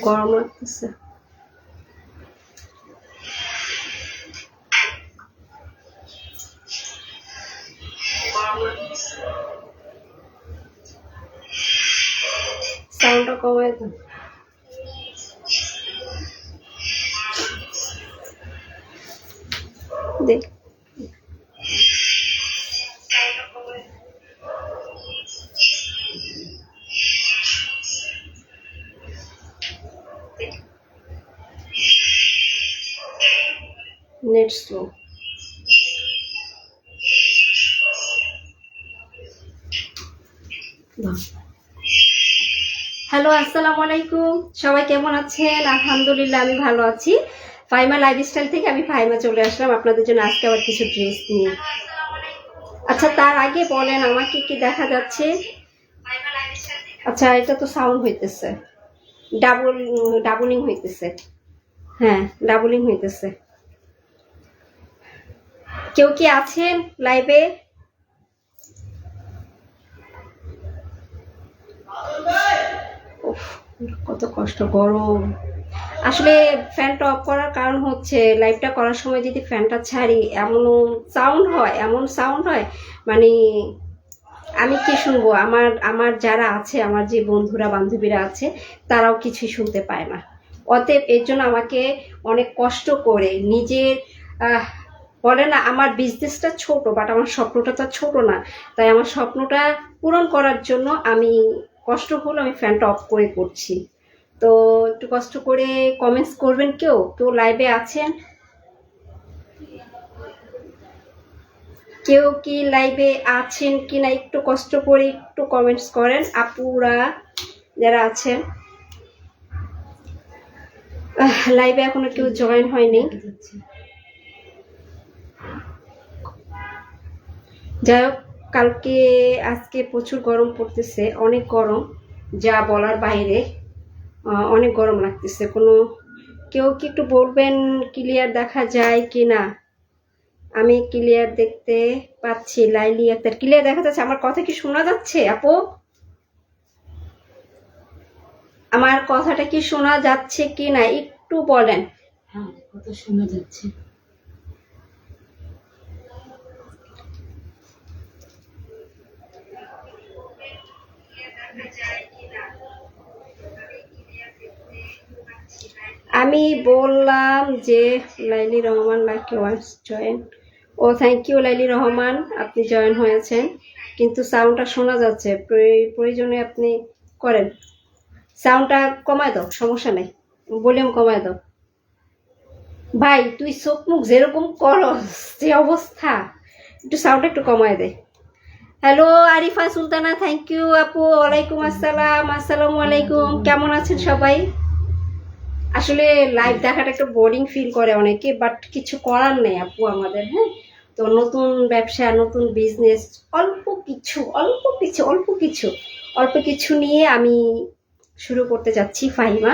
গরম লাগতেছে। সাউন্ডটা কমাই দাও। দেখ নেট স্লো। হ্যালো, আসসালামু আলাইকুম। সবাই কেমন আছেন? আলহামদুলিল্লাহ আমি ভালো আছি। ফাইমা লাইফস্টাইল থেকে আমি ফাইমা চলে আসলাম আপনাদের জন্য আজকে আবার কিছু ড্রেস নিয়ে। আচ্ছা, তার আগে বলেন আমাকে কি দেখা যাচ্ছে? আচ্ছা, এটা তো সাউন্ড হইতেছে, ডাবলিং হইতেছে। হ্যাঁ, ডাবলিং হইতেছে। কেউ কি আছেন লাইভে? কত কষ্ট, গরম। আসলে ফ্যানটা অফ করার কারণ হচ্ছে লাইভটা করার সময় যদি ফ্যানটা ছাড়ি এমন সাউন্ড হয় মানে আমি কি শুনবো? আমার যারা আছে, আমার যে বন্ধুরা বান্ধবীরা আছে তারাও কিছুই শুনতে পায় না। অতএব এর জন্য আমাকে অনেক কষ্ট করে নিজের বলে না, আমার বিজনেসটা ছোট বাট আমার স্বপ্নটা তো ছোট না। তাই আমার স্বপ্নটা পূরণ করার জন্য আমি কষ্ট হলো আমি ফ্যানটা অফ করে করছি। তো একটু কষ্ট করে কমেন্টস করবেন। কেউ লাইভে আছেন? কেউ কি লাইভে আছেন কিনা একটু কষ্ট করে একটু কমেন্টস করেন আপুরা যারা আছেন। লাইভে এখনো কেউ জয়েন হয়নি। যাই হোক, আজকে প্রচুর গরম পড়তেছে, অনেক গরম, যা বলার বাইরে। অনেক গরম লাগতেছে। কেউ কি একটু বলবেন ক্লিয়ার দেখা যায় কি না? আমি ক্লিয়ার দেখতে পাচ্ছি। লাইলি আক্তার, ক্লিয়ার দেখা যাচ্ছে? আমার কথা কি শোনা যাচ্ছে আপু? আমার কথাটা কি শোনা যাচ্ছে কি না একটু বলেন। হ্যাঁ, কথা শোনা যাচ্ছে। আমি বললাম যে Laili Rahman lucky once join. ও থ্যাংক ইউ লাইলি রহমান, আপনি জয়েন হয়েছেন, কিন্তু সাউন্ডটা শোনা যাচ্ছে। প্রয়োজনে আপনি করেন। সাউন্ডটা কমায় দাও, সমস্যা নেই, ভলিউম কমায় দাও। ভাই তুই চোখ মুখ যেরকম করস, যে অবস্থা, একটু সাউন্ডটা একটু কমায় দে। Hello Arifa Sultana, thank you আপু। ওয়ালাইকুম আসসালাম, আসসালামু আলাইকুম। কেমন আছেন সবাই? আসলে লাইভ দেখাটা একটু বোরিং ফিল করে অনেকে, বাট কিছু করার নেই আপু আমাদের। হ্যাঁ, তো নতুন ব্যবসা, নতুন বিজনেস, অল্প কিছু নিয়ে আমি শুরু করতে যাচ্ছি ফাহিমা।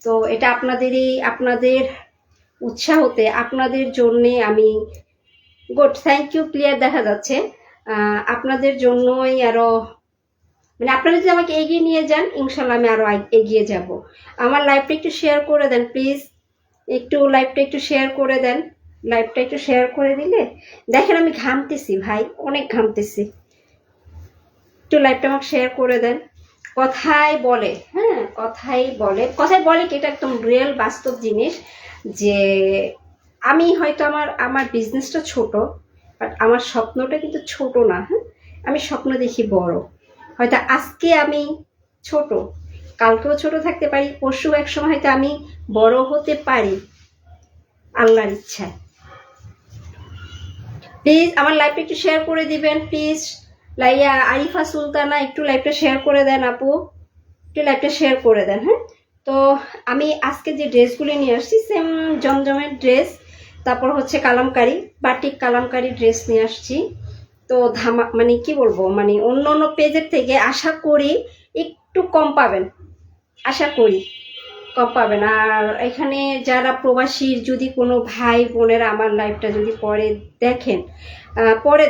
তো এটা আপনাদের উৎসাহতে, আপনাদের জন্যে আমি গুড, থ্যাংক ইউ, ক্লিয়ার দেখা যাচ্ছে। আপনাদের জন্যই আরো মানে আপনারা যদি আমাকে এগিয়ে নিয়ে যান, ইনশাল্লাহ আমি আরো এগিয়ে যাব। আমার লাইভটা একটু শেয়ার করে দেন প্লিজ। লাইভটা একটু শেয়ার করে দেন। লাইভটা একটু শেয়ার করে দিলে, দেখেন আমি ঘামতেছি ভাই, অনেক ঘামতেছি। একটু লাইভটা আমাকে শেয়ার করে দেন। কথাই বলে কি, এটা একদম রিয়েল বাস্তব জিনিস যে আমি হয়তো আমার বিজনেসটা ছোট, বাট আমার স্বপ্নটা কিন্তু ছোট না। হ্যাঁ, আমি স্বপ্ন দেখি বড়। হয়তো আজকে আমি ছোট, কালকেও ছোট থাকতে পারি, পরশু এক সময় হয়তো আমি বড় হতে পারি, আল্লাহর ইচ্ছায়। প্লিজ আমার লাইভটা একটু শেয়ার করে দিবেন প্লিজ। লাইয়া আরিফা সুলতানা, একটু লাইভটা শেয়ার করে দেন আপু, একটু লাইভটা শেয়ার করে দেন। হ্যাঁ, তো আমি আজকে যে ড্রেসগুলি নিয়ে আসছি সেম জমজমের ড্রেস, তারপর হচ্ছে কালামকারি, বাটিক কালামকারি ড্রেস নিয়ে আসছি। তো মানে কি বলবো, মানে অন্য পেজের থেকে আশা করি একটু কম পাবেন, আশা করি। কম পাবেন। আর এখানে যারা প্রবাসীর যদি কোনো ভাই বোনেরা আমার লাইভটা যদি পরে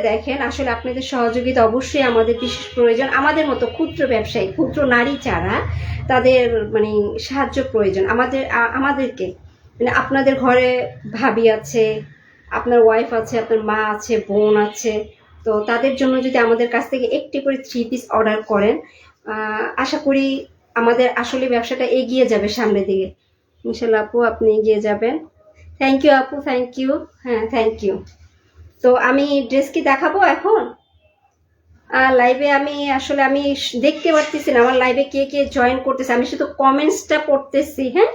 দেখেন, আসলে আপনাদের সহযোগিতা অবশ্যই আমাদের বিশেষ প্রয়োজন। আমাদের মতো ক্ষুদ্র ব্যবসায়ী, ক্ষুদ্র নারী যারা, তাদের মানে সাহায্য প্রয়োজন আমাদেরকে। মানে আপনাদের ঘরে ভাবি আছে, আপনার ওয়াইফ আছে, আপনার মা আছে, বোন আছে, তো তাদের জন্য যদি আমাদের কাছ থেকে একটি করে 3 পিস অর্ডার করেন, আশা করি আমাদের আসলে ব্যবসাটা এগিয়ে যাবে সামনের দিকে। ইনশাল্লাহ আপু, আপনি এগিয়ে যাবেন। থ্যাংক ইউ আপু, থ্যাংক ইউ। হ্যাঁ, থ্যাংক ইউ। তো আমি ড্রেস কি দেখাবো এখন? লাইভে আমি দেখতে পারতেছি না আমার লাইভে কে কে জয়েন করতেছে। আমি শুধু কমেন্টসটা পড়তেছি। হ্যাঁ,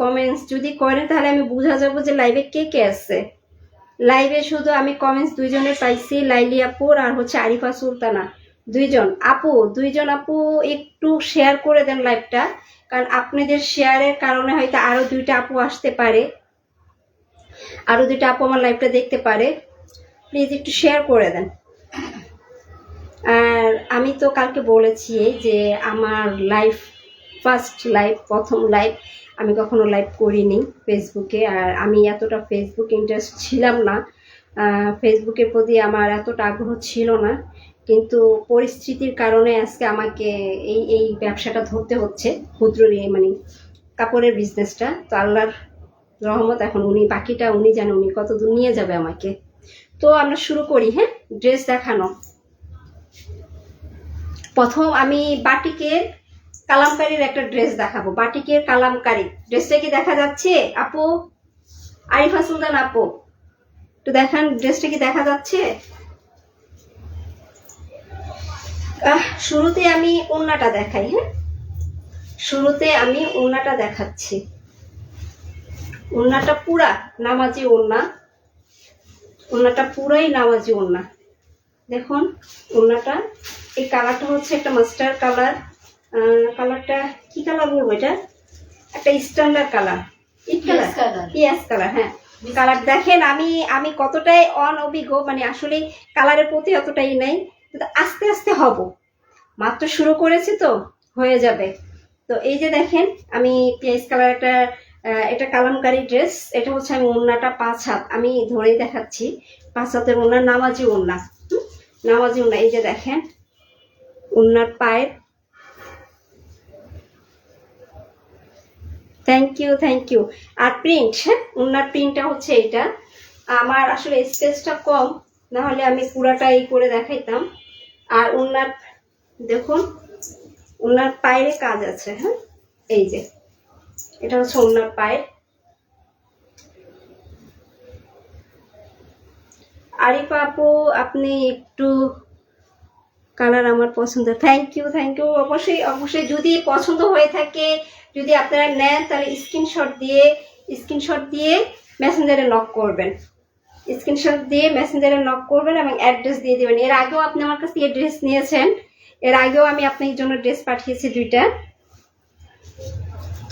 কমেন্টস যদি করেন তাহলে আমি বোঝা যাবো যে লাইভে কে কে আছে। লাইভে শুধু আমি কমেন্টস 2 জনের পাইছি, লাইলি আপুর আর হচ্ছে আরিফা সুলতানা। 2জন আপু একটু শেয়ার করে দেন লাইভটা, কারণ আপনাদের শেয়ারের কারণে হয়তো আরো 2টা আপু আসতে পারে, আরো 2টা আপু আমার লাইভটা দেখতে পারে। প্লিজ একটু শেয়ার করে দেন। আর আমি তো কালকে বলেছি যে আমার প্রথম লাইভ আমি কখনো লাইভ করিনি ফেসবুকে। আর আমি এতটা ফেসবুক ইন্টারেস্ট ছিলাম না, ফেসবুকের প্রতি আমার এতটা আগ্রহ ছিল না, কিন্তু পরিস্থিতির কারণে আজকে আমাকে এই ব্যবসাটা ধরতে হচ্ছে, ক্ষুদ্র মানে কাপড়ের বিজনেসটা। তো আল্লাহর রহমত, এখন বাকিটা উনি জানে উনি কত দূর নিয়ে যাবে আমাকে। তো আমরা শুরু করি। হ্যাঁ, ড্রেস দেখানো। প্রথম আমি বাটিকের কালামকারীর একটা ড্রেস দেখাবো। বাটিকের কালামকারী ড্রেসটা কি দেখা যাচ্ছে আপু? আরিফা সুলতান আপু একটু দেখান, ড্রেসটা কি দেখা যাচ্ছে? শুরুতে আমি ওড়নাটা দেখাই। হ্যাঁ, শুরুতে আমি ওড়নাটা দেখাচ্ছি। ওড়নাটা পুরা নামাজি ওড়না, ওড়নাটা পুরাই নামাজি ওড়না। দেখুন ওড়নাটা, এই কালারটা হচ্ছে একটা মাস্টার কালার। কালারটা কি কালার বলবো, এটা একটা স্ট্যান্ডার্ড কালার, পিয়াজ কালার। হ্যাঁ, কালার দেখেন আমি কতটাই অনভিজ্ঞ, মানে আসলে কালারের প্রতি অতটাই নাই, কিন্তু আস্তে আস্তে হব, মাত্র শুরু করেছি তো হয়ে যাবে। তো এই যে দেখেন আমি পিয়াজ কালার এটা কালামকারী ড্রেস। এটা হচ্ছে আমি ওড়নাটা 5 হাত আমি ধরেই দেখাচ্ছি, 5 হাতের ওড়না, নামাজি ওড়না। নামাজি ওড়না, এই যে দেখেন ওড়নার পায়ের। Thank you. আর প্রিন্ট, হ্যাঁ ওড়নার প্রিন্টটা হচ্ছে এইটা। আমার আসলে স্পেসটা কম, না হলে আমি পুরাটা এই করে দেখাইতাম। আর ওড়নার দেখুন, ওড়নার পায়ের কাজ আছে। হ্যাঁ, এই যে এটা হচ্ছে ওড়নার পায়ের। আরিফা আপু, আপনি একটু কালার আমার পছন্দ। Thank you. অবশ্যই যদি পছন্দ হয়ে থাকে, যদি আপনারা নেন, তাহলে স্ক্রিনশট দিয়ে মেসেঞ্জারে নক করবেন। এবং অ্যাড্রেস দিয়ে দেবেন। এর আগেও আপনি আমার কাছ থেকে ড্রেস নিয়েছেন, এর আগেও আমি আপনার জন্য ড্রেস পাঠিয়েছি 2টা।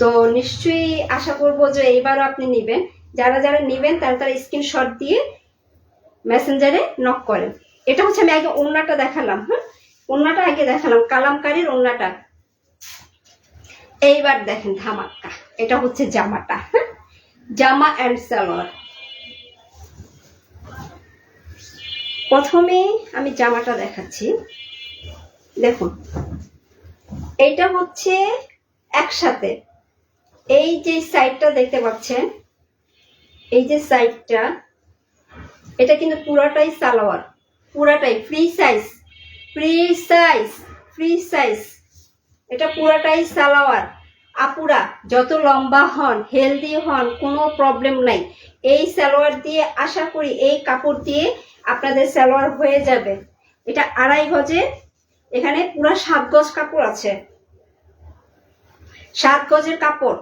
তো নিশ্চয়ই আশা করব যে এইবারও আপনি নেবেন। যারা নেবেন তারা স্ক্রিনশট দিয়ে মেসেঞ্জারে নক করেন। এটা হচ্ছে আমি আগে ওড়নাটা দেখালাম। হ্যাঁ, ওড়নাটা আগে দেখালাম, কালামকারীর ওড়নাটা। এইবার দেখেন ধামাক্কা, এটা হচ্ছে জামাটা। হ্যাঁ, জামা অ্যান্ড সালোয়ার। প্রথমে আমি জামাটা দেখাচ্ছি। দেখুন এইটা হচ্ছে একসাথে, এই যে সাইডটা দেখতে পাচ্ছেন, এই যে সাইডটা, এটা কিন্তু পুরাটাই সালোয়ার, পুরাটাই ফ্রি সাইজ। এটা পুরাটাই সালোয়ার। আপুরা যত লম্বা হন, হেলদি হন, কোনো প্রবলেম নাই। এই সালোয়ার দিয়ে আশা করি, এই কাপড় দিয়ে আপনাদের সালোয়ার হয়ে যাবে। এটা 2.5 গজে, এখানে পুরো 7 গজ কাপড় আছে, 7 গজের কাপড়।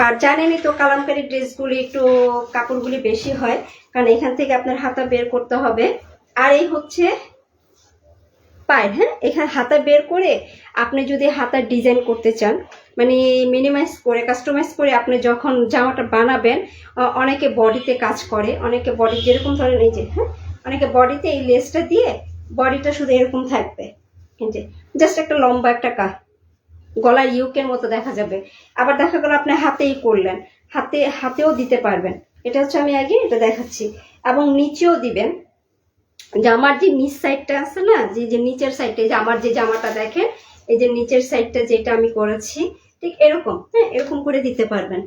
আর জানেনই তো কালামকারী ড্রেসগুলি একটু কাপড়গুলি বেশি হয়, কারণ এখান থেকে আপনার হাতা বের করতে হবে। আর এই হচ্ছে পায়ের। হ্যাঁ, এখানে হাতা বের করে আপনি যদি হাতার ডিজাইন করতে চান, মানে মিনিমাইজ করে কাস্টমাইজ করে আপনি যখন জামাটা বানাবেন, অনেকে বডিতে কাজ করে, অনেকে বডি যেরকম ধরেন এই যে, হ্যাঁ অনেকে বডিতে এই লেসটা দিয়ে বডিটা শুধু এরকম থাকবে, এই যে জাস্ট একটা লম্বা একটা গলার ইউকের মতো দেখা যাবে। আবার দেখা গেল আপনি হাতেই করলেন, হাতেও দিতে পারবেন। এটা হচ্ছে আমি আগে এটা দেখাচ্ছি। এবং নিচেও দিবেন, জামার যে নিচ সাইডটা আছে না, যে নিচের সাইডটা, যে আমার যে জামাটা দেখেন, এই যে নিচের সাইডটা যেটা আমি করেছি ঠিক এরকম, হ্যাঁ এরকম করে দিতে পারবেন।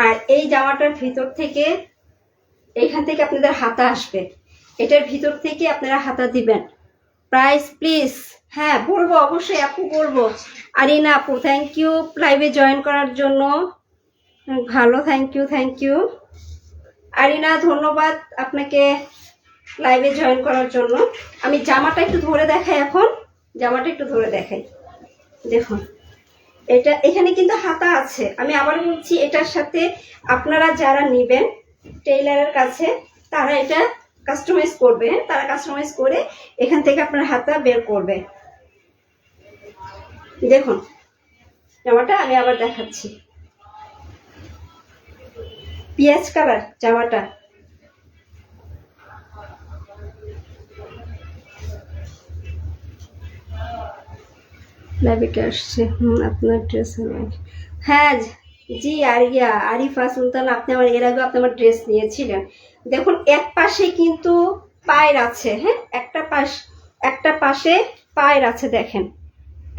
আর এই জামাটার ভিতর থেকে, এইখান থেকে আপনাদের হাতা আসবে, এটার ভিতর থেকে আপনারা হাতা দিবেন। প্রাইস প্লিজ, হ্যাঁ বলবো অবশ্যই আপু বলবো। আরিনা আপু থ্যাংক ইউ লাইভে জয়েন করার জন্য, ভালো, থ্যাংক ইউ আরিনা, ধন্যবাদ আপনাকে লাইভে জয়েন করার জন্য। আমি জামাটা একটু ধরে দেখাই, এখন জামাটা একটু ধরে দেখাই। দেখুন এটা এখানে কিন্তু হাতা আছে। আমি আবার বলছি, এটার সাথে আপনারা যারা নেবেন টেইলারের কাছে, তারা এটা কাস্টমাইজ করবে, তারা কাস্টমাইজ করে এখান থেকে আপনার হাতা বের করবে। দেখুন জামাটা আমি আবার দেখাচ্ছি, পিঁয়াজ কালার জামাটা। লাইভে আসছে আপনার ড্রেস, হ্যাঁ জি আরিফা সুলতান, আপনি আমার এর আগে আপনি আমার ড্রেস নিয়েছিলেন। দেখুন এক পাশে কিন্তু পায়ের আছে, হ্যাঁ একটা পাশে পায়ের আছে, দেখেন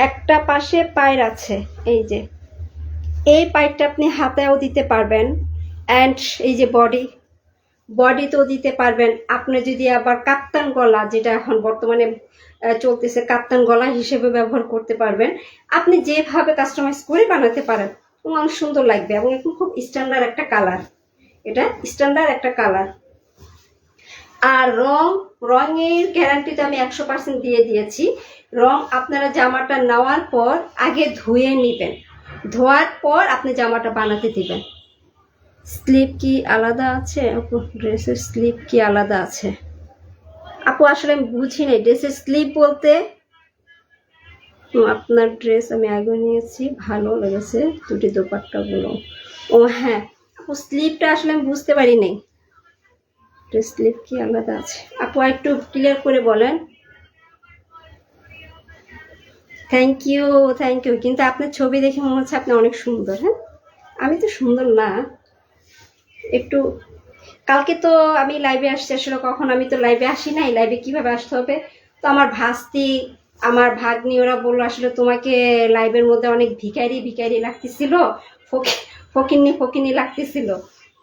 একটা পাশে পায়ের আছে। এই যে এই পায়েরটা আপনি হাতেও দিতে পারবেন, অ্যান্ড এই যে বডিতেও দিতে পারবেন। আপনি যদি আবার কাপ্তান গলা, যেটা এখন বর্তমানে চলতেছে, কাপ্তান গলা হিসেবে ব্যবহার করতে পারবেন। আপনি যেভাবে কাস্টমাইজ করে বানাতে পারেন, অনেক সুন্দর লাগবে। এবং এখন খুব স্ট্যান্ডার্ড একটা কালার, এটা স্ট্যান্ডার্ড একটা কালার। আর রঙের গ্যারান্টি তো আমি 100% দিয়ে দিয়েছি। রং আপনারা জামাটা নেওয়ার পর আগে ধুয়ে নেবেন, ধোয়ার পর আপনি জামাটা বানাতে দিবেন। স্লিপ কি আলাদা আছে আপু? ড্রেসের স্লিপ কি আলাদা আছে আপু? আসলে আমি বুঝি নাই ড্রেসের স্লিপ বলতে। আপনার ড্রেস আমি আগে নিয়েছি, ভালো লেগেছে দুটি দোপাট্টাগুলো। ও হ্যাঁ আপু, স্লিপটা আসলে আমি বুঝতে পারি নাই, ড্রেস স্লিপ কি আলাদা আছে আপু? একটু ক্লিয়ার করে বলেন। থ্যাংক ইউ কিন্তু আপনার ছবি দেখে মনে হচ্ছে আপনি অনেক সুন্দর। হ্যাঁ আমি তো সুন্দর না একটু। কালকে তো আমি লাইভে আসছি, আসলে কখন আমি তো লাইভে আসি নাই, লাইভে কিভাবে আসতে হবে। তো আমার ভাস্তি, আমার ভাগ্নি ওরা বললো আসলে তোমাকে লাইভের মধ্যে অনেক ভিখারি লাগতেছিল, ফকিন্নি লাগতেছিল।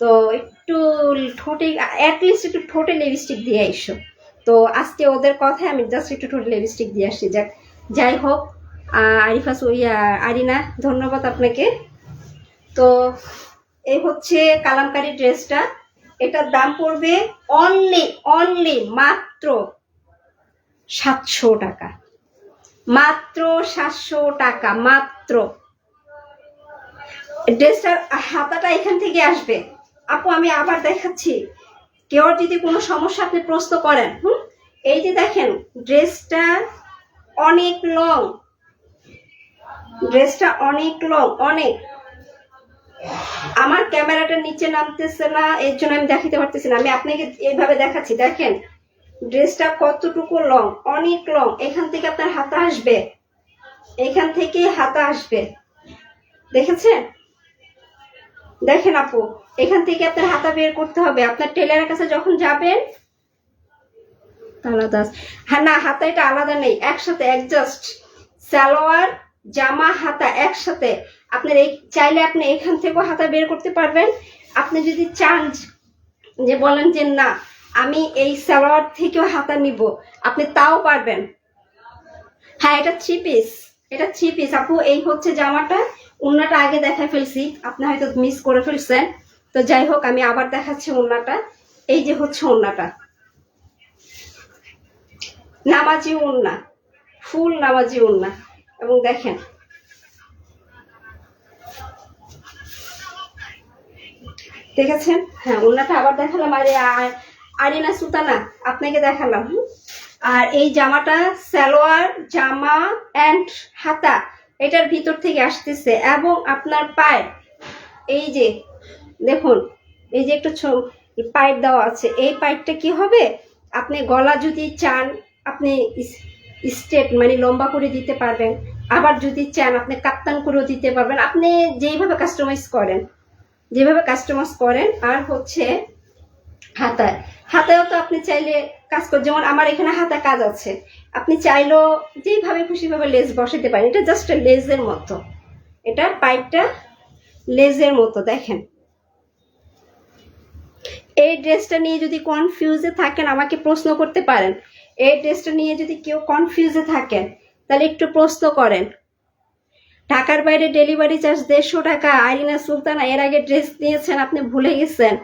তো একটু ঠোঁটে অ্যাটলিস্ট একটু ঠোঁটে লিপস্টিক দিয়ে আইসো। তো আজকে ওদের কথায় আমি জাস্ট একটু ঠোঁটে লিপস্টিক দিয়ে আসছি। যাই হোক আরিফা আরিনা, ধন্যবাদ আপনাকে। তো এই হচ্ছে কালামকারী ড্রেসটা, এটার দাম পড়বে অনলি মাত্র 700 টাকা, মাত্র 700 টাকা মাত্র। ড্রেসটার হাতাটা এখান থেকে আসবে। আপু আমি আবার দেখাচ্ছি, কেউ যদি কোনো সমস্যা আপনি প্রশ্ন করেন। এই যে দেখেন ড্রেসটা অনেক লং, অনেক। আমার ক্যামেরাটা নিচে নামতেছে না, এর জন্য আমি দেখাতে পারতেছি না। আমি আপনাকে এইভাবে দেখাচ্ছি, দেখেন ড্রেসটা কতটুকু লং, অনেক লং। এখান থেকে আপনার হাতা আসবে, এখান থেকে হাতা আসবে, দেখেছেন? দেখেন আপু, এখান থেকে আপনার হাতা বের করতে হবে। আপনার টেলারের কাছে যখন যাবেন, আলাদা, হ্যাঁ না হাতা এটা আলাদা নেই, একসাথে অ্যাডজাস্ট, সালোয়ার জামা হাতা একসাথে। আপনার এই চাইলে আপনি এখান থেকেও হাতা বের করতে পারবেন। আপনি যদি চান যে বলেন যে না আমি এই সালোয়ার থেকেও হাতা নিব, আপনি তাও পারবেন। হ্যাঁ এটা 3 পিস, এটা 3 পিস আপু। এই হচ্ছে জামাটা, ওড়নাটা আগে দেখায় ফেলছি, আপনি হয়তো মিস করে ফেলছেন। তো যাই হোক আমি আবার দেখাচ্ছি ওড়নাটা। এই যে হচ্ছে ওড়নাটা, নামাজি ওড়না, ফুল নামাজি ওড়না। এবং দেখেন দেখেছেন? হ্যাঁ ওড়নাটা আবার দেখালাম। আরিনা সুলতানা আপনাকে দেখালাম। আর এই জামাটা সালোয়ার জামা অ্যান্ড হাতা এটার ভিতর থেকে আসতেছে। এবং আপনার পায়ে এই যে দেখুন, এই যে একটু পাইপ দেওয়া আছে, এই পাইপটা কি হবে, আপনি গলা যদি চান আপনি স্ট্রেট মানে লম্বা করে দিতে পারবেন। আবার যদি চান আপনি কাপ্তান করেও দিতে পারবেন, আপনি যেইভাবে কাস্টমাইজ করেন, আর হচ্ছে হাতায়, হাতায়ও তো আপনি চাইলে কাজ করেন, যেমন আমার এখানে হাতা কাজ আছে, আপনি চাইলেও যেইভাবে খুশিভাবে লেস বসাতে পারেন। এটা জাস্ট লেজের মতো, এটা পাইপটা লেজের মতো। দেখেন, এই ড্রেসটা নিয়ে যদি কনফিউজে থাকেন আমাকে প্রশ্ন করতে পারেন। এই ড্রেসটা নিয়ে যদি কেউ কনফিউজে থাকেন তাহলে একটু প্রশ্ন করেন। ঢাকার বাইরে ডেলিভারি চার্জ 150 টাকা। আইরিনা সুলতানা, এর আগে ড্রেস নিয়েছেন, আপনি ভুলে গেছেন।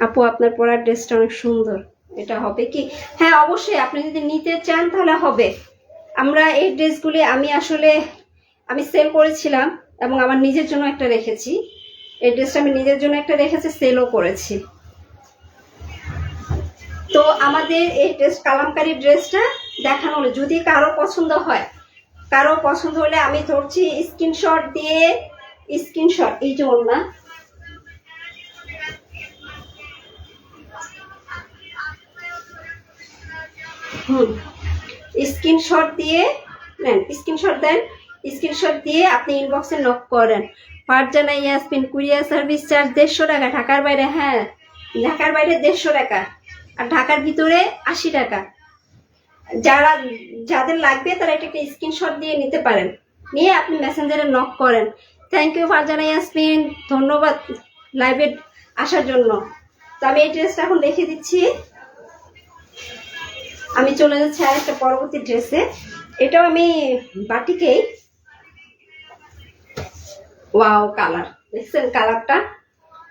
আপু আপনার পরার ড্রেসটা অনেক সুন্দর, এটা হবে কি? হ্যাঁ অবশ্যই, আপনি যদি নিতে চান তাহলে হবে। আমরা এই ড্রেসগুলি আমি সেল করেছিলাম এবং আমার নিজের জন্য একটা রেখেছি। এই ড্রেসটা আমি নিজের জন্য একটা রেখেছি, সেলও করেছি। তো আমাদের এই ড্রেস কালামকারী ড্রেসটা দেখানো হলো, যদি কারো পছন্দ হয়, হলে আমি ধরছি স্ক্রিনশট দিয়ে, এই যে ওড়না, স্ক্রিনশট দিয়ে নেন, স্ক্রিনশট দিয়ে আপনি ইনবক্সে নক করেন। Farzana Yasmin, courier service charge 150 টাকা ঢাকার বাইরে। হ্যাঁ, ঢাকার বাইরে 150 টাকা, আর ঢাকার ভিতরে 80 টাকা। যাদের লাগবে তারা একটা স্ক্রিনশট দিয়ে নিতে পারেন, নিয়ে আপনি মেসেঞ্জারে নক করেন। থ্যাংক ইউ ফারজানা ইয়াসমিন, ধন্যবাদ লাইভে আসার জন্য। তো আমি এই ড্রেসটা এখন দেখে দিচ্ছি। আমি চলে যাচ্ছি আর একটা পরবর্তী ড্রেসে। এটাও আমি বাটিকেই, ওয়াও কালার, দেখছেন কালারটা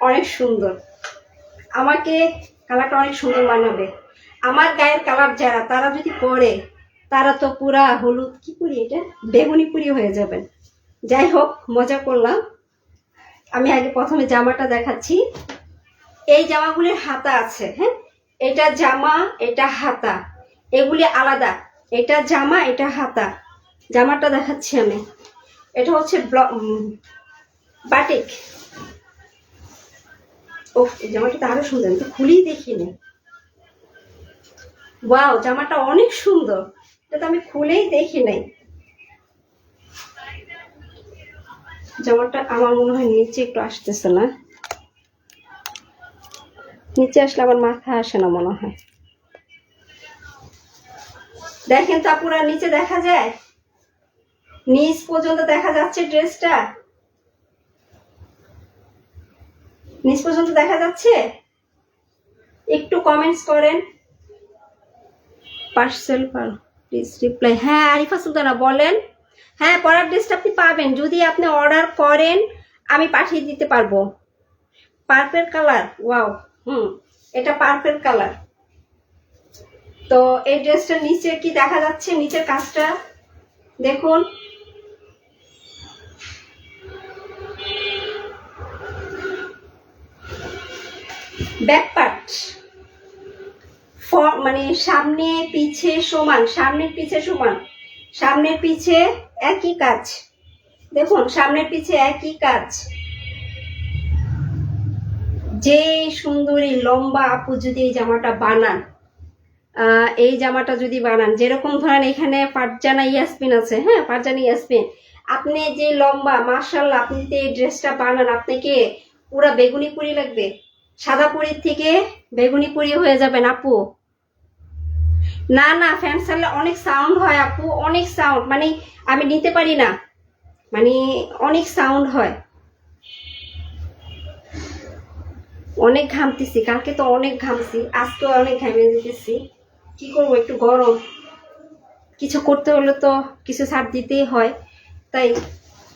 অনেক সুন্দর। আমাকে কালারটা অনেক সুন্দর মানাবে। আমার গায়ের কালার যারা, তারা যদি পরে, তারা তো পুরা হলুদ, কি পুরি এটা, বেগুনি পুরি হয়ে যাবেন। যাই হোক, মজা করলাম। আমি আগে প্রথমে জামাটা দেখাচ্ছি। এই জামাগুলির হাতা আছে, হ্যাঁ, এটা জামা, এটা হাতা, এগুলি আলাদা। এটা জামা, এটা হাতা। জামাটা দেখাচ্ছি আমি। এটা হচ্ছে বাটিক। ও, এই জামাটা তো আরো সুন্দর, আমি তো খুলেই দেখিনি। ওয়াও, জামাটা অনেক সুন্দর, এটা তো আমি খুলেই দেখি নাই। জামাটা আমার মনে হয় নিচে একটু আসতেছে না, নিচে আসলে আমার মাথা আসে না মনে হয়। দেখেন তো পুরা নিচে দেখা যায়, নিচ পর্যন্ত দেখা যাচ্ছে ড্রেসটা, নিচ পর্যন্ত দেখা যাচ্ছে। একটু কমেন্টস করেন। Parcel please reply. হ্যাঁ আরিফা সুলতানা বলেন। হ্যাঁ, পরার ড্রেসটা আপনি পাবেন, যদি আপনি অর্ডার করেন আমি পাঠিয়ে দিতে পারবো। পার্পল কালার, ওয়াও, এটা পার্পল কালার। তো এই ড্রেসটার নিচে কি দেখা যাচ্ছে, নিচের কাজটা দেখুন। ব্যাক পার্ট মানে সামনে পিছে সমান, সামনের পিছে একই কাজ। দেখুন, সামনের পিছে একই কাজ। যে সুন্দরী লম্বা আপু যদি এই জামাটা বানান, যেরকম ধরেন এখানে ফারজানা ইয়াসমিন আছে, হ্যাঁ ফারজানা ইয়াসমিন, আপনি যে লম্বা, মাশাআল্লাহ, আপনি যদি এই ড্রেসটা বানান আপনাকে পুরা বেগুনি পুরি লাগবে। সাদা পুরির থেকে বেগুনি পুরি হয়ে যাবেন আপু। না না, ফ্যান চাললে অনেক সাউন্ড হয় আপু, অনেক সাউন্ড, মানে আমি নিতে পারি না, মানে অনেক সাউন্ড হয়। অনেক ঘামতেছি, কালকে তো অনেক ঘামছি, আজকেও অনেক ঘামে যেতেছি। কি করবো, একটু গরম, কিছু করতে হলে তো কিছু ছাড় দিতেই হয়, তাই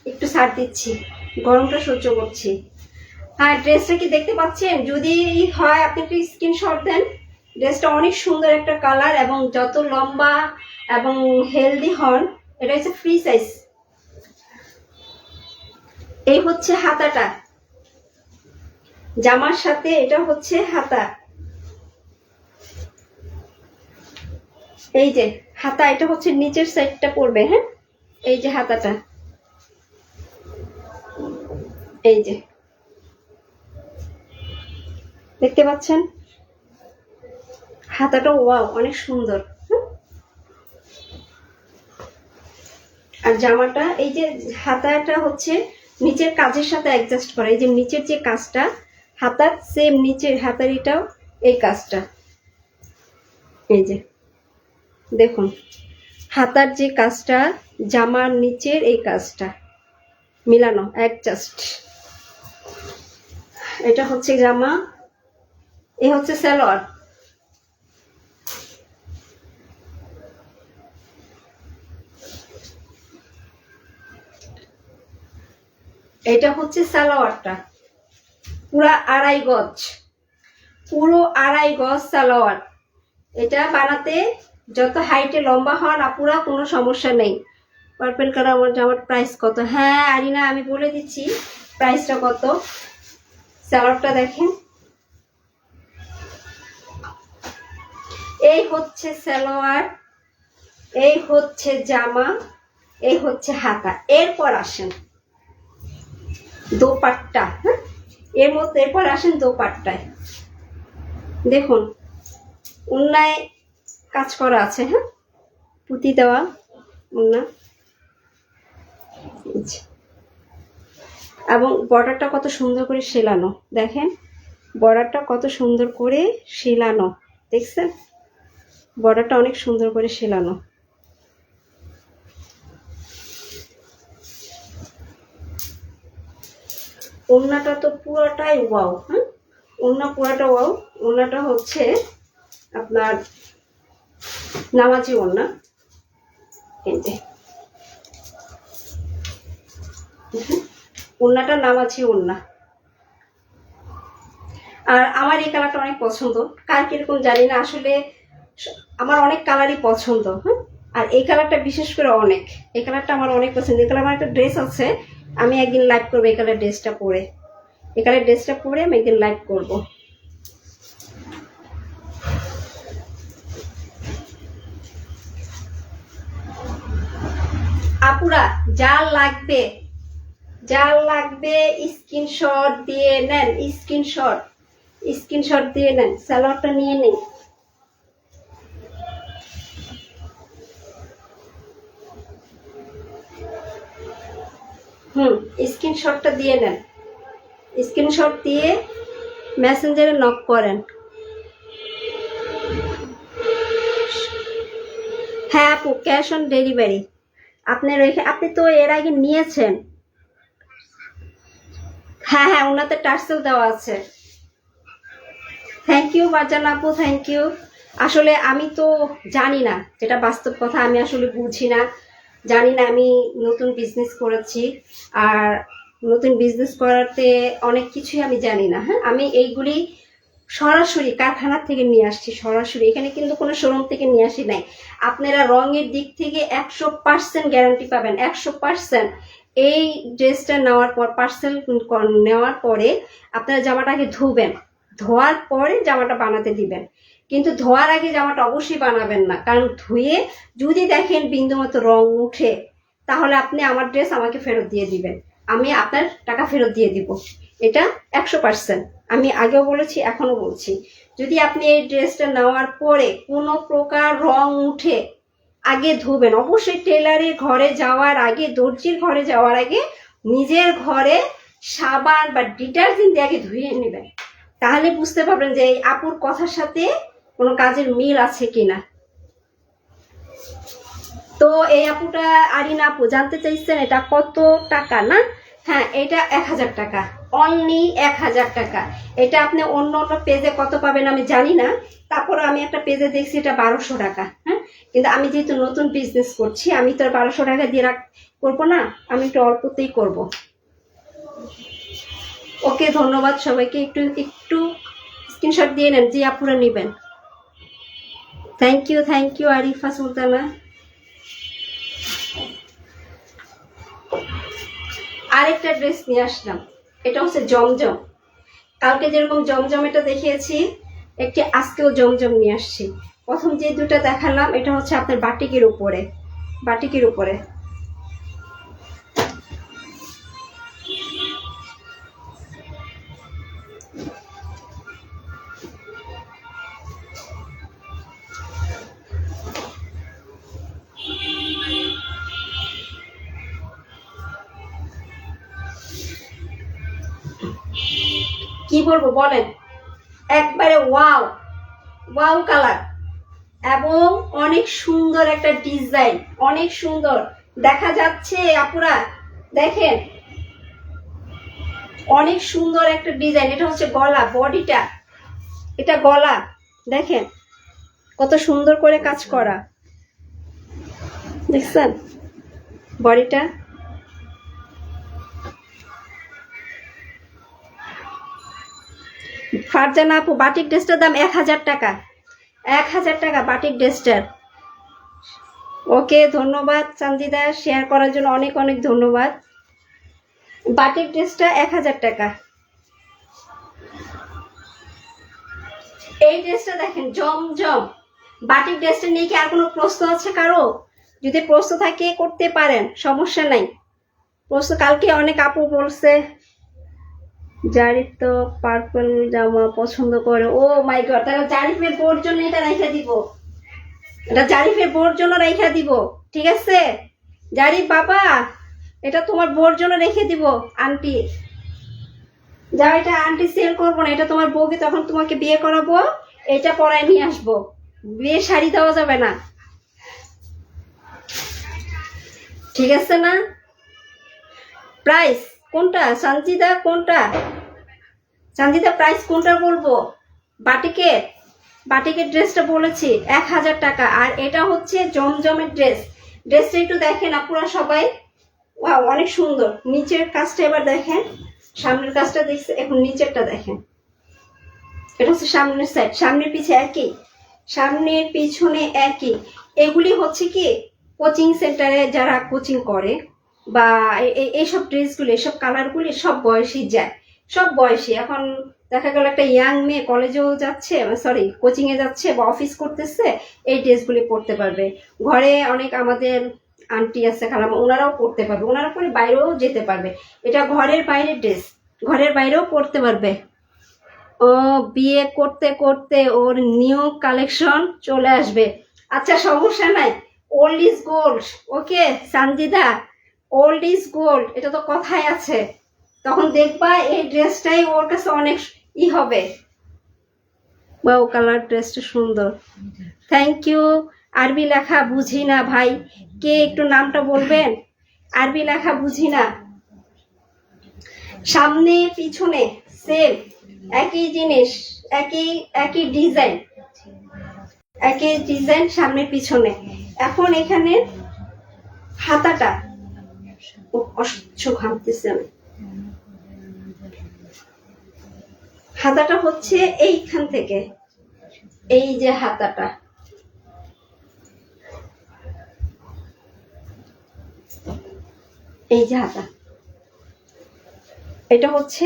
একটু ছাড় দিচ্ছি, গরমটা সহ্য করছি। হ্যাঁ, ড্রেসটা কি দেখতে পাচ্ছেন? যদি হয় আপনি একটু স্ক্রিনশট দেন। ড্রেসটা অনেক সুন্দর একটা কালার, এবং যত লম্বা এবং হেলদি হন, এটা হচ্ছে ফ্রি সাইজ। এই হচ্ছে হাতাটা, জামার সাথে এটা হচ্ছে হাতা। এই যে হাতা, এটা হচ্ছে নিচের সাইডটা পড়বে, হ্যাঁ, এই যে হাতাটা, এই যে দেখতে পাচ্ছেন হাতাটা, ওয়াও অনেক সুন্দর। আর জামাটা এই যে হাতাটা হচ্ছে নিচের কাজের সাথে অ্যাডজাস্ট করা, এই যে নিচের যে কাজটা হাতার সেম নিচের হাতার এটাও এই কাজটা, এই যে দেখুন হাতার যে কাজটা জামার নিচের এই কাজটা মিলানো অ্যাডজাস্ট। এটা হচ্ছে জামা, এ হচ্ছে সালোয়ার। এটা হচ্ছে সালোয়ারটা, পুরা 2.5 গজ, পুরো 2.5 গজ সালোয়ার। এটা বানাতে যত হাইটে লম্বা হন আপুরা কোনো সমস্যা নেই। পার্পেল কালার আমার জামার প্রাইস কত? হ্যাঁ আরিনা আমি বলে দিচ্ছি প্রাইসটা কত। সালোয়ারটা দেখেন, এই হচ্ছে সালোয়ার, এই হচ্ছে জামা, এই হচ্ছে হাতা। এরপর আসেন দোপাট্টা। হ্যাঁ এর মধ্যে এরপর আসেন দোপাট্টায়। দেখুন উন্নায় কাজ করা আছে, হ্যাঁ পুঁতি দেওয়া উন্না, এবং বর্ডারটা কত সুন্দর করে সেলানো। দেখেন বর্ডারটা কত সুন্দর করে সেলানো, দেখছেন বর্ডারটা অনেক সুন্দর করে সেলানো। ওড়নাটা তো পুরোটাই ওয়াও। হ্যাঁ ওড়না পুরাটা ওয়াও। ওড়নাটা হচ্ছে আপনার নামাজি ওড়না, ওড়নাটা নামাজি ওড়না। আর আমার এই কালারটা অনেক পছন্দ, কার কিরকম জানি না, আসলে আমার অনেক কালারই পছন্দ। হ্যাঁ আর এই কালারটা বিশেষ করে অনেক, এই কালারটা আমার অনেক পছন্দ। এই কালার আমার একটা ড্রেস আছে, আমি একদিন লাইভ করবো এই কালার ড্রেসটা পরে, এই কালার ড্রেসটা পরে আমি একদিন লাইভ করবো। আপুরা যা লাগবে স্ক্রিনশট দিয়ে নেন, স্ক্রিনশট দিয়ে নেন, সালোয়ারটা নিয়ে নিন। স্ক্রিনশটটা দিয়ে নেন, স্ক্রিনশট দিয়ে মেসেঞ্জারে নক করেন। হ্যাঁ আপু ক্যাশ অন ডেলিভারি। আপনি তো এর আগে নিয়েছেন। হ্যাঁ হ্যাঁ ওনাতে টার্সেল দেওয়া আছে। থ্যাংক ইউ বাজান আপু, থ্যাংক ইউ। আসলে আমি তো জানি না, যেটা বাস্তব কথা, আমি আসলে বুঝি না, জানি না। আমি নতুন বিজনেস করেছি, আর নতুন বিজনেস করাতে অনেক কিছুই আমি জানি না। হ্যাঁ আমি এইগুলি সরাসরি কারখানা থেকে নিয়ে আসছি, সরাসরি, এখানে কিন্তু কোনো শোরুম থেকে নিয়ে আসি নাই। আপনারা রঙের দিক থেকে 100% গ্যারান্টি পাবেন, 100%। এই ড্রেসটা নেওয়ার পর, পার্সেল নেওয়ার পরে আপনারা জামাটাকে ধুবেন, ধোয়ার পরে জামাটা বানাতে দিবেন, কিন্তু ধোয়ার আগে জামাটা অবশ্যই বানাবেন না, কারণ ধুয়ে যদি দেখেন বিন্দুমতো রং উঠে, তাহলে আপনি আমার ড্রেস আমাকে ফেরত দিয়ে দিবেন, আমি আপনার টাকা ফেরত দিয়ে দিব। এটা 100%। আমি আগেও বলেছি, এখনো বলছি, যদি আপনি এই ড্রেসটা নেওয়ার পরে কোনো প্রকার রং উঠে, আগে ধুবেন অবশ্যই। টেলারের ঘরে যাওয়ার আগে, দর্জির ঘরে যাওয়ার আগে নিজের ঘরে সাবান বা ডিটারজেন্ট দিয়ে আগে ধুয়ে নেবেন, তাহলে বুঝতে পারবেন যে এই আপুর কথার সাথে কোনো কাজের মিল আছে কিনা। তো এই আপুটা আরিনা আপু জানতে চাইছেন এটা কত টাকা না? হ্যাঁ এটা 1000 টাকা, অনলি 1000 টাকা। এটা আপনি অন্য অন্য পেজে কত পাবেন আমি জানি না, তারপরে আমি একটা পেজে দেখছি এটা 1200 টাকা। হ্যাঁ কিন্তু আমি যেহেতু নতুন বিজনেস করছি, আমি তো 1200 টাকা দিয়ে করবো না, আমি একটু অল্পতেই করব। ওকে ধন্যবাদ সবাইকে। একটু স্ক্রিনশট দিয়ে নেন যে আপুরা নেবেন। Thank you Arifa Sultana. আরেকটা ড্রেস নিয়ে আসলাম, এটা হচ্ছে জমজম। কালকে যেরকম জমজম এটা দেখিয়েছি, একটি আজকেও জমজম নিয়ে আসছি। প্রথম যে দুটো দেখালাম এটা হচ্ছে আপনার বাটিকের উপরে, কি বলবো বলেন, একবারে ওয়াও ওয়াও কালার এবং অনেক সুন্দর একটা ডিজাইন, অনেক সুন্দর দেখা যাচ্ছে আপুরা, দেখেন অনেক সুন্দর একটা ডিজাইন। এটা হচ্ছে গলা, বডিটা, এটা গলা, দেখেন কত সুন্দর করে কাজ করা, দেখছেন বডিটা। ফারজানা আপু, বাটিক ড্রেসটার দাম 1000 টাকা, 1000 টাকা বাটিক ড্রেসটার। ওকে, ধন্যবাদ চান্দিদা, শেয়ার করার জন্য অনেক অনেক ধন্যবাদ। বাটিক ড্রেসটা 1000 টাকা। এই ড্রেসটা দেখেন জমজম। বাটিক ড্রেসটা নিয়ে কি আর কোনো প্রশ্ন আছে কারো? যদি প্রশ্ন থাকে করতে পারেন, সমস্যা নাই। প্রশ্ন কালকে অনেক আপু বলছে জারিফ তো পার্পল জামা পছন্দ করে। ও মাই গড, তাহলে জারিফের বোর জন্য এটা রেখে দিব, এটা জারিফের বোর জন্য রেখে দিব, ঠিক আছে জারিফ বাবা, এটা তোমার বোর জন্য রেখে দিব। আন্টি যা, এটা আন্টি সেল করবো না, এটা তোমার বউকে তখন তোমাকে বিয়ে করাবো, এটা পরায় নিয়ে আসবো, বিয়ে শাড়ি দেওয়া যাবে না, ঠিক আছে না? প্রাইস কোনটা সঞ্জিদা, কোনটা সঞ্জিদা, প্রাইস কোনটা বলবো? বাটিকের, বাটিকের ড্রেসটা বলেছি 1000 টাকা। আর এটা হচ্ছে জমজমের ড্রেস। ড্রেসটা একটু দেখেন আপুরা সবাই, ওয়াও অনেক সুন্দর। নিচের কাজটা এবার দেখেন, সামনের কাজটা দেখছে, এখন নিচেরটা দেখেন। এটা হচ্ছে সামনের সাইড, সামনের পিছে একই, সামনের পিছনে একই। এগুলি হচ্ছে কি কোচিং সেন্টারে যারা কোচিং করে বা এইসব ড্রেসগুলি, এইসব কালারগুলি সব বয়সী যায়, সব বয়সী। এখন দেখা গেল একটা ইয়াং মেয়ে কলেজেও যাচ্ছে, সরি কোচিংয়ে যাচ্ছে বা অফিস করতেছে, এই ড্রেসগুলি পরতে পারবে। ঘরে অনেক আমাদের আন্টি আছে খালামা, ওনারাও পরতে পারবে, ওনারা পরে বাইরেও যেতে পারবে। এটা ঘরের বাইরের ড্রেস, ঘরের বাইরেও পরতে পারবে। ও বিয়ে করতে করতে ওর নিউ কালেকশন চলে আসবে। আচ্ছা সমস্যা নাই, old is gold. Okay Sanjida, old is gold, এটা তো কথাই আছে। তখন দেখবা এই ড্রেসটাই ওর কাছে অনেক হবে। বাউ, কালার ড্রেসটা সুন্দর, থ্যাংক ইউ। আরবি লেখা বুঝি না ভাই, কে একটু নামটা বলবেন? আরবি লেখা বুঝি না। সামনে পিছনে সেম একই জিনিস, একই একই ডিজাইন, একই ডিজাইন সামনে পিছনে। এখন এখানে হাতাটা অসহ্য ঘামতেছে আমি। হাতাটা হচ্ছে এইখান থেকে, এই যে হাতাটা, এই যে হাতা, এটা হচ্ছে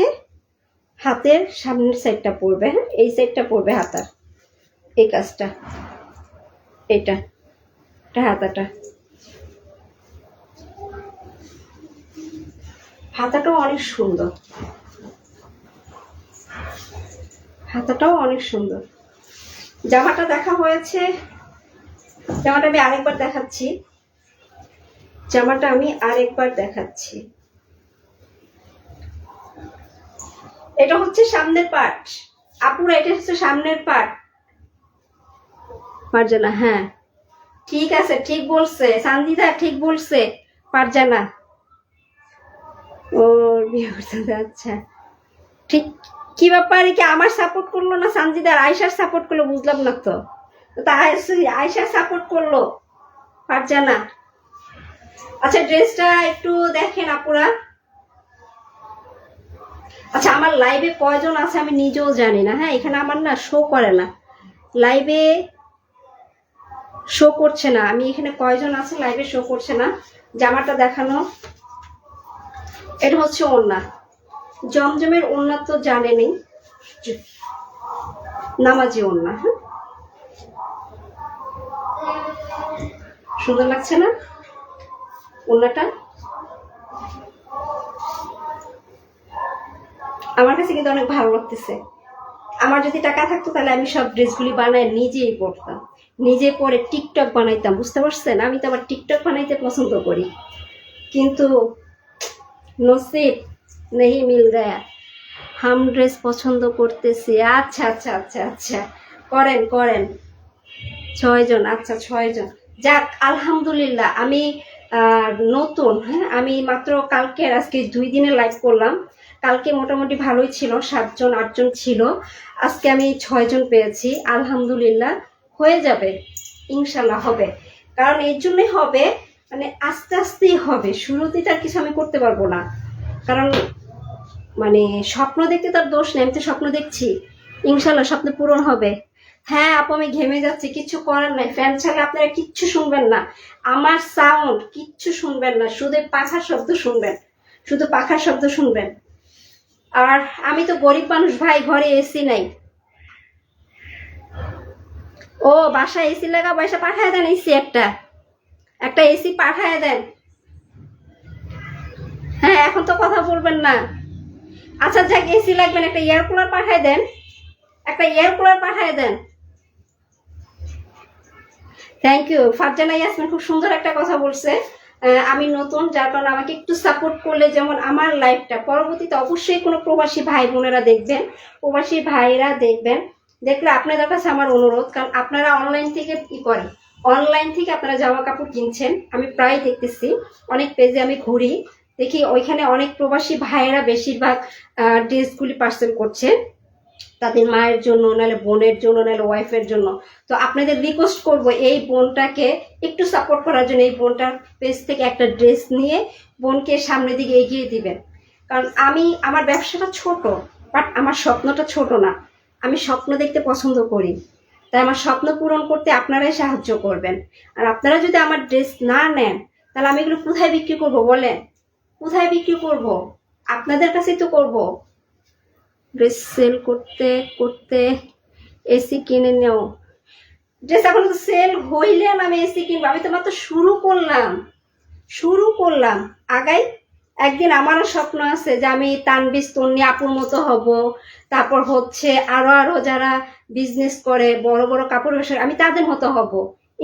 হাতের সামনের সাইডটা পড়বে, হ্যাঁ এই সাইডটা পড়বে হাতার, এই কাজটা, এটা হাতাটা। হাতাটাও অনেক সুন্দর, হাতাটাও অনেক সুন্দর। জামাটা দেখা হয়েছে, জামাটা আমি আরেকবার দেখাচ্ছি, জামাটা আমি আরেকবার দেখাচ্ছি। এটা হচ্ছে সামনের পার্ট আপুরা, এটা হচ্ছে সামনের পার্ট। ফারজানা, হ্যাঁ ঠিক আছে, ঠিক বলছে সানজিদা, ঠিক বলছে ফারজানা। ওর বিয়ে করতে, আচ্ছা ঠিক। কি ব্যাপারে, কি আমার সাপোর্ট করলো না সানজিদার, আয়শার সাপোর্ট করলো? বুঝলাম না তো, আয়শার সাপোর্ট করলো ফারজানা। আচ্ছা ড্রেসটা একটু দেখেন আপুরা। আচ্ছা আমার লাইভে কয়জন আছে আমি নিজেও জানি না, হ্যাঁ এখানে আমার না শো করে না, লাইভে শো করছে না, আমি এখানে কয়জন আছে লাইভে শো করছে না। জামাটা দেখানো, এটা হচ্ছে ওড়না, জমজমের ওড়না তো জানেনই, নামাজি ওড়না। হ্যাঁ সুন্দর লাগছে না ওড়নাটা? আমার কাছে কিন্তু অনেক ভালো লাগতেছে। আমার যদি টাকা থাকতো তাহলে আমি সব ড্রেসগুলি বানায় নিজেই পরতাম, নিজে পরে টিকটক বানাইতাম, বুঝতে পারছেন? আমি তো আবার টিকটক বানাইতে পছন্দ করি, কিন্তু নসিব নেই মিল গায়া। হাম ড্রেস পছন্দ করতেছি। আচ্ছা আচ্ছা আচ্ছা আচ্ছা, করেন করেন। 6 জন, আচ্ছা 6 জন। যাক আলহামদুলিল্লাহ। আমি নতুন, হ্যাঁ, আমি মাত্র কালকে আর আজকে 2 দিনে লাইভ করলাম। কালকে মোটামুটি ভালোই ছিল, 7 জন 8 জন ছিল। আজকে আমি 6 জন পেয়েছি, আলহামদুলিল্লাহ। হয়ে যাবে, ইনশাল্লাহ হবে। কারণ এর জন্যই হবে, মানে আস্তে আস্তেই হবে, শুরুতেই তার কিছু আমি করতে পারবো না। কারণ মানে স্বপ্ন দেখতে তার দোষ নেই, আমি তো স্বপ্ন দেখছি, ইনশাল্লাহ স্বপ্ন পূরণ হবে। হ্যাঁ আপু আমি ঘেমে যাচ্ছি, কিচ্ছু করার নাই। ফ্যান ছাড়া আপনারা কিচ্ছু শুনবেন না, আমার সাউন্ড কিচ্ছু শুনবেন না, শুধু পাখার শব্দ শুনবেন, শুধু পাখার শব্দ শুনবেন। আর আমি তো গরিব মানুষ ভাই, ঘরে এসি নাই। ও বাসায় এসি লাগা, বাসা পাঠায় দেন এসি, একটা এসি পাঠায় দেন। হ্যাঁ এখন তো কথা বলবেন না। আচ্ছা যাক, এসি লাগবেন, একটা এয়ার কুলার পাঠায় দেন, একটা এয়ার কুলার পাঠায় দেন। Thank you. ফারজানা ইয়াসমিন খুব সুন্দর একটা কথা বলছে। আমি নতুন, যার কারণে আমাকে একটু সাপোর্ট করলে যেমন আমার লাইফটা পরবর্তীতে অবশ্যই কোনো প্রবাসী ভাই বোনেরা দেখবেন, প্রবাসী ভাইরা দেখবেন, দেখলে আপনাদের কাছে আমার অনুরোধ, কারণ আপনারা অনলাইন থেকে করেন, অনলাইন থেকে আপনারা জামা কাপড় কিনছেন, আমি প্রায় দেখতেছি, অনেক পেজে আমি ঘুরি, দেখি ওইখানে অনেক প্রবাসী ভাইয়েরা বেশিরভাগ ড্রেসগুলি পার্সেল করছে তাদের মায়ের জন্য, নাহলে বোনের জন্য, নাহলে ওয়াইফের জন্য। তো আপনাদের রিকোয়েস্ট করব এই বোনটাকে একটু সাপোর্ট করার জন্য, এই বোনটার পেজ থেকে একটা ড্রেস নিয়ে বোনকে সামনের দিকে এগিয়ে দিবেন। কারণ আমার ব্যবসাটা ছোট, বাট আমার স্বপ্নটা ছোট না, আমি স্বপ্ন দেখতে পছন্দ করি, তাই আমার স্বপ্ন পূরণ করতে আপনারাই সাহায্য করবেন। আর আপনারা যদি আমার ড্রেস না নেন, তাহলে আমি এগুলো কোথায় বিক্রি করব বলেন? কোথায় বিক্রি করব? আপনাদের কাছেই তো করব। ড্রেস সেল করতে করতে এসি কিনে নেও। ড্রেস এখন তো সেল হইলে আমি এসি কিনবো, আমি তো মাত্র শুরু করলাম। আগাই একদিন আমারও স্বপ্ন আছে যে আমি তানবিজ তন্নি আপুর মতো হব, তারপর হচ্ছে আরো যারা বিজনেস করে বড় বড় কাপড় ব্যবসা, আমি তাদের মতো হব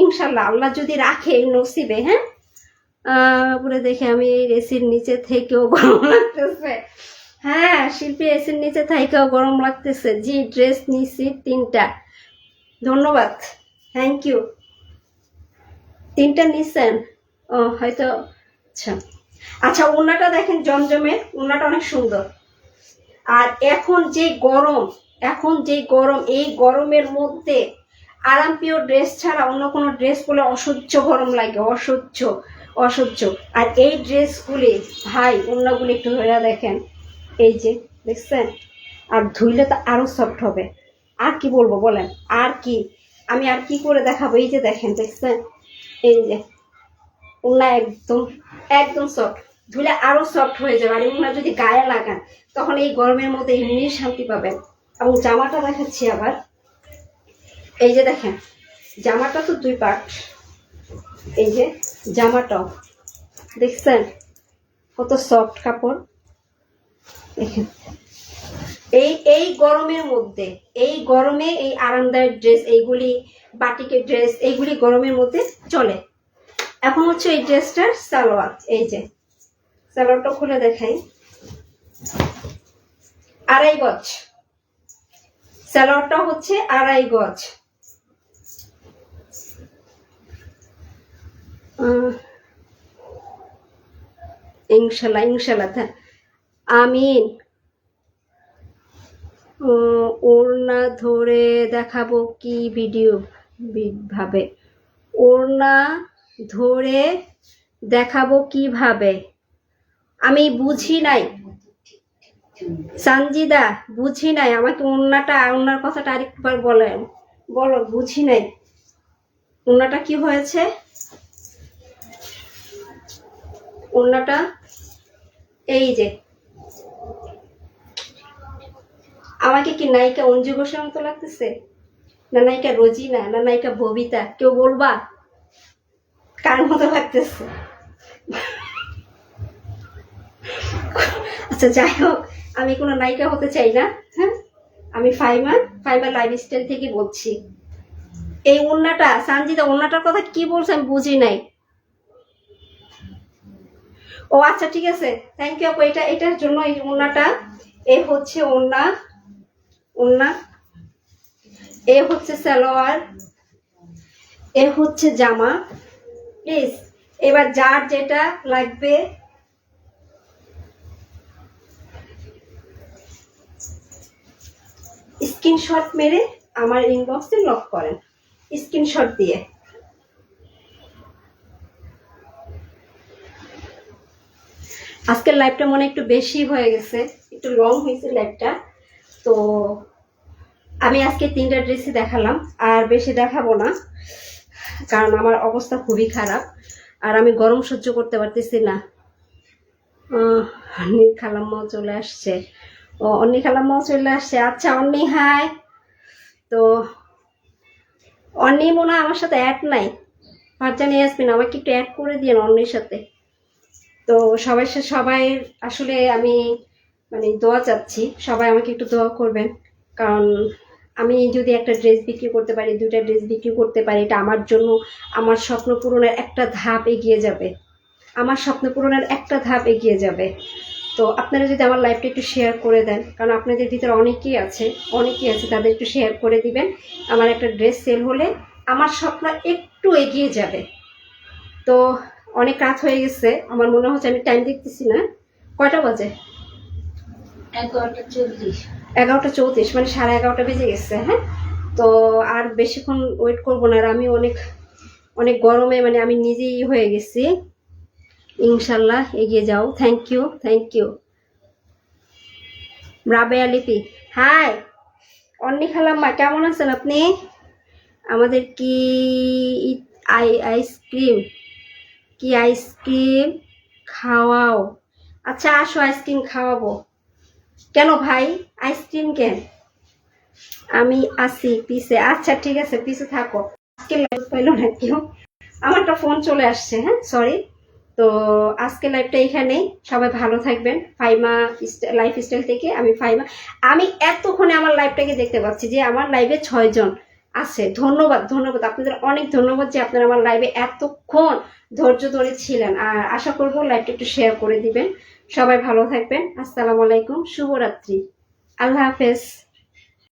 ইনশাল্লাহ, আল্লাহ যদি রাখে নসিবে। হ্যাঁ পুরো দেখে আমি এই এসির নিচে থেকেও গরম লাগতেছে। হ্যাঁ শিল্পী এসির নিচে থেকেও গরম লাগতেছে। জি ড্রেস নিছি 3টা, ধন্যবাদ, থ্যাংক ইউ। 3টা নিছেন? ও হয়তো, আচ্ছা আচ্ছা। ওড়নাটা দেখেন জমজমের, ওড়নাটা অনেক সুন্দর। আর এখন যে গরম, এই গরমের মধ্যে আরামপ্রিয় ড্রেস ছাড়া অন্য কোনো ড্রেস পরলে অসহ্য গরম লাগে, অসহ্য। আর এই ড্রেসগুলি ভাই, ওড়নাগুলি একটু ধরে দেখেন, এই যে দেখছেন, আর ধুইলে তো আরো সফট হবে। আর কি বলবো বলেন, আর কি আমি আর কি করে দেখাবো? এই যে দেখেন, দেখছেন, এই যে ওড়না একদম সফট, ধুলে আরো সফট হয়ে যাবে। আর ওড়না যদি গায়ে লাগান তখন এই গরমের মধ্যে এমনি শান্তি পাবেন। এবং জামাটা দেখাচ্ছি আবার, এই যে দেখেন, জামাটা তো 2 পার্ট, এই যে জামাটাও দেখছেন কত সফট কাপড়। দেখেন এই গরমের মধ্যে, এই গরমে এই আরামদায়ক ড্রেস, এইগুলি বাটিকের ড্রেস, এইগুলি গরমের মধ্যে চলে। এখন হচ্ছে এই ড্রেসটার সালোয়ার, এই যে সালোয়ারটা খুলে দেখাই, 2.5 গজ সালোয়ারটা হচ্ছে, 2.5 গজ। ইনশাল্লাহ আমিন। ওড়না ধরে দেখাবো কি ভিডিও ভাবে? ওড়না ধরে দেখাবো কিভাবে? আমি বুঝি নাই সানজিদা, বুঝি নাই, আমাকে ওড়নার কথাটা আরেকবার বলো, বুঝি নাই ওড়নাটা কি হয়েছে। ওড়নাটা এই যে, আমাকে কি নায়িকা অঞ্জু ঘোষের মতো লাগতেছে, না নায়িকা রোজিনা, না নায়িকা ববিতা? কেউ বলবা কার মতো লাগতেছে? আচ্ছা যাই হোক, আমি কোনো নায়িকা হতে চাই না। হ্যাঁ আমি ফাইমা লাইফস্টাইল থেকে বলছি। এই ওড়নাটা সানজিদা, ওড়নাটার কথা কি বলছে আমি বুঝি নাই। ও আচ্ছা ঠিক আছে, থ্যাংক ইউ আপু। এটার জন্য এই ওড়নাটা এ হচ্ছে ওড়না, ওড়না, এ হচ্ছে সালোয়ার, এ হচ্ছে জামা। প্লিজ এবার যার যেটা লাগবে স্ক্রিনশট মেরে আমার ইনবক্সে লক করেন, স্ক্রিনশট দিয়ে। আজকের লাইভটা মনে একটু বেশি হয়ে গেছে, একটু লং হয়েছে লাইভটা। তো আমি আজকে 3টা ড্রেসই দেখালাম, আর বেশি দেখাবো না, কারণ আমার অবস্থা খুবই খারাপ আর আমি গরম সহ্য করতে পারতেছি না। অন্নি খালাম্মাও চলে আসছে, ও অন্নি খালাম্মাও চলে আসছে। আচ্ছা অন্নি হাই। তো অন্নি মনে হয় আমার সাথে অ্যাড নাই, ফারজানি ইয়াসমিন আমাকে একটু অ্যাড করে দিন অন্যের সাথে। তো সবাই আসলে আমি মানে দোয়া চাচ্ছি, সবাই আমাকে একটু দোয়া করবেন, কারণ আমি যদি একটা ড্রেস বিক্রি করতে পারি, 2টা ড্রেস বিক্রি করতে পারি, এটা আমার জন্য আমার স্বপ্ন পূরণের একটা ধাপ এগিয়ে যাবে, আমার স্বপ্ন পূরণের একটা ধাপ এগিয়ে যাবে। তো আপনারা যদি আমার লাইভটা একটু শেয়ার করে দেন, কারণ আপনাদের ভিতরে অনেকেই আছে তাদের একটু শেয়ার করে দিবেন। আমার একটা ড্রেস সেল হলে আমার স্বপ্ন একটু এগিয়ে যাবে। তো অনেক রাত হয়ে গেছে, আমার মনে হচ্ছে, আমি টাইম দেখতেছি না, কয়টা বাজে? 11:40। 11:34, মানে 11:30 বেজে গেছে। হ্যাঁ, তো আর বেশিক্ষণ ওয়েট করবো না, আর আমি অনেক অনেক গরমে মানে আমি নিজেই হয়ে গেছি। ইনশাল্লাহ এগিয়ে যাও। থ্যাংক ইউ রাবেয়া লিপি। হাই অন্নি খালাম্মা, কেমন আছেন আপনি? আমাদের কি আইসক্রিম খাওয়াও? আচ্ছা আসো, আইসক্রিম খাওয়াবো। কেন ভাই, আইসক্রিম কেন? আমি আসি পিছে। আচ্ছা ঠিক আছে, পিছে থাকো। আজকে লাইভ পাইলো না কেউ, আমারটা ফোন চলে আসছে। হ্যাঁ সরি। তো আজকে লাইভটা এখানেই, সবাই ভালো থাকবেন। ফাইমা লাইফস্টাইল থেকে আমি ফাইমা। আমি এতক্ষণে আমার লাইভটাকে দেখতে পাচ্ছি যে আমার লাইভে 6 জন আছে। ধন্যবাদ আপনাদের, অনেক ধন্যবাদ যে আপনারা আমার লাইভে এতক্ষণ ধৈর্য ধরে ছিলেন। আর আশা করবো লাইভটা একটু শেয়ার করে দিবেন। সবাই ভালো থাকবেন। আসসালামু আলাইকুম, শুভরাত্রি, আল্লাহ হাফেজ।